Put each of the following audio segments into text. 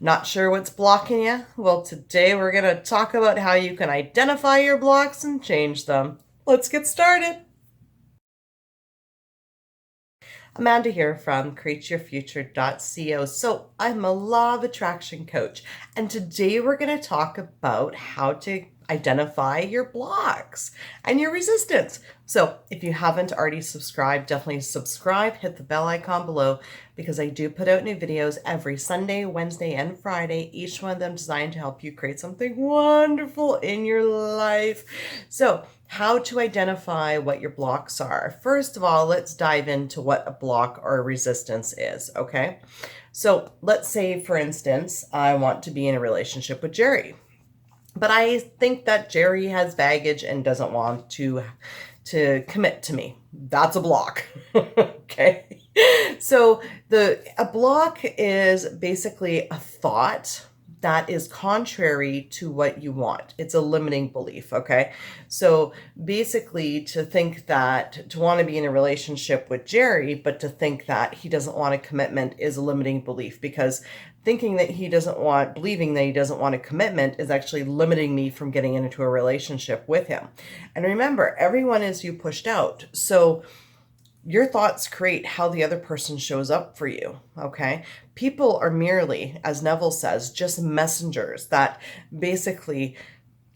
Not sure what's blocking you? Well, today we're going to talk about how you can identify your blocks and change them. Let's get started. Amanda here from createyourfuture.co. So I'm a law of attraction coach, and today we're going to talk about how to identify your blocks and your resistance. So if you haven't already subscribed, definitely subscribe, hit the bell icon below, because I do put out new videos every Sunday, Wednesday, and Friday, each one of them designed to help you create something wonderful in your life. So how to identify what your blocks are. First of all, let's dive into what a block or a resistance is, okay? So let's say, for instance, I want to be in a relationship with Jerry, but I think that Jerry has baggage and doesn't want to commit to me. That's a block. Okay. So a block is basically a thought that is contrary to what you want. It's a limiting belief, okay? So basically to want to be in a relationship with Jerry, but to think that he doesn't want a commitment is a limiting belief, because believing that he doesn't want a commitment is actually limiting me from getting into a relationship with him. And remember, everyone is you pushed out. So your thoughts create how the other person shows up for you, okay? People are merely, as Neville says, just messengers that basically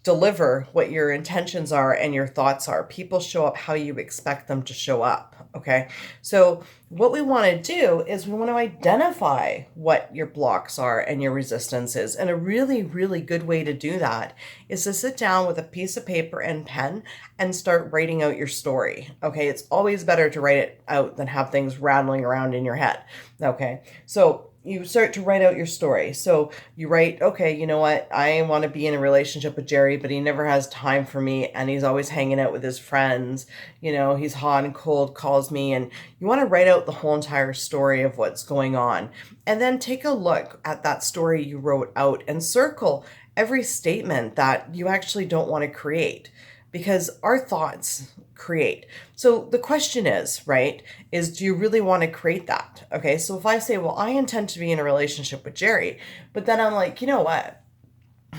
deliver what your intentions are and your thoughts are. People show up how you expect them to show up, okay? So what we want to do is we want to identify what your blocks are and your resistance is. And a really, really good way to do that is to sit down with a piece of paper and pen and start writing out your story, okay? It's always better to write it out than have things rattling around in your head, okay? So you start to write out your story. So you write, okay, you know what? I want to be in a relationship with Jerry, but he never has time for me, and he's always hanging out with his friends. You know, he's hot and cold, calls me, and you want to write out the whole entire story of what's going on. And then take a look at that story you wrote out and circle every statement that you actually don't want to create, because our thoughts create. So the question is, right, do you really want to create that? Okay, so if I say, well, I intend to be in a relationship with Jerry, but then I'm like, you know what?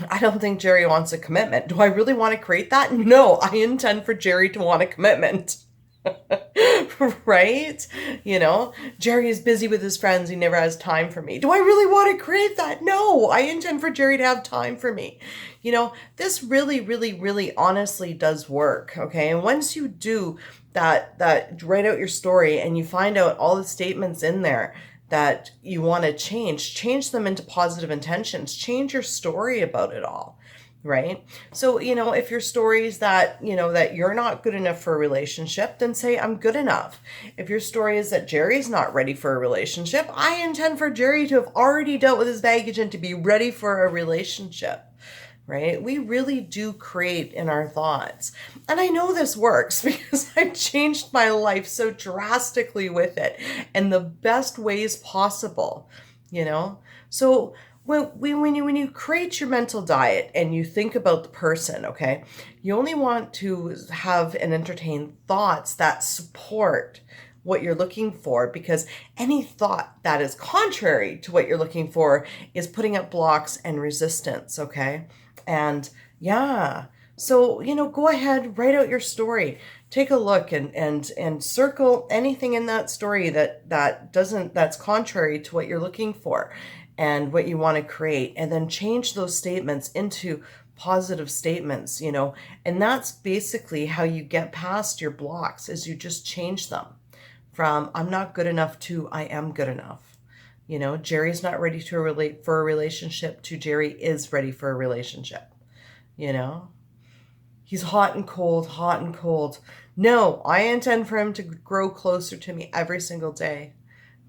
I don't think Jerry wants a commitment. Do I really want to create that? No, I intend for Jerry to want a commitment. Right? You know, Jerry is busy with his friends. He never has time for me. Do I really want to create that? No, I intend for Jerry to have time for me. You know, this really, really, really honestly does work. Okay. And once you do that write out your story and you find out all the statements in there that you want to change them into positive intentions, change your story about it all. Right? So, you know, if your story is that, you know, that you're not good enough for a relationship, then say, I'm good enough. If your story is that Jerry's not ready for a relationship, I intend for Jerry to have already dealt with his baggage and to be ready for a relationship. Right? We really do create in our thoughts. And I know this works because I've changed my life so drastically with it in the best ways possible, you know? So when you create your mental diet and you think about the person, okay, you only want to have and entertain thoughts that support what you're looking for, because any thought that is contrary to what you're looking for is putting up blocks and resistance, okay? And yeah, so, you know, go ahead, write out your story. Take a look and circle anything in that story that's contrary to what you're looking for and what you want to create, and then change those statements into positive statements, you know. And that's basically how you get past your blocks, is you just change them from I'm not good enough to I am good enough. You know, Jerry's not ready to relate for a relationship to Jerry is ready for a relationship. You know, he's hot and cold, hot and cold. No, I intend for him to grow closer to me every single day.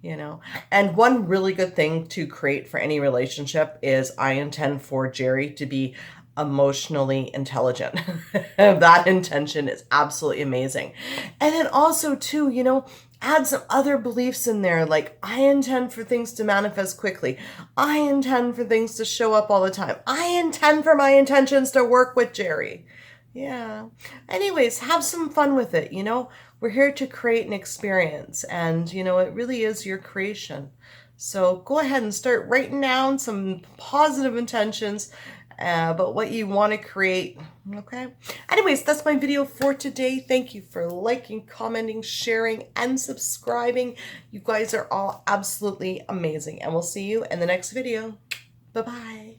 You know, and one really good thing to create for any relationship is I intend for Jerry to be emotionally intelligent. That intention is absolutely amazing. And then also too, you know, add some other beliefs in there, like I intend for things to manifest quickly. I intend for things to show up all the time. I intend for my intentions to work with Jerry. Yeah. Anyways, have some fun with it, you know. We're here to create an experience, and, you know, it really is your creation. So go ahead and start writing down some positive intentions about what you want to create. Okay. Anyways, that's my video for today. Thank you for liking, commenting, sharing, and subscribing. You guys are all absolutely amazing, and we'll see you in the next video. Bye-bye.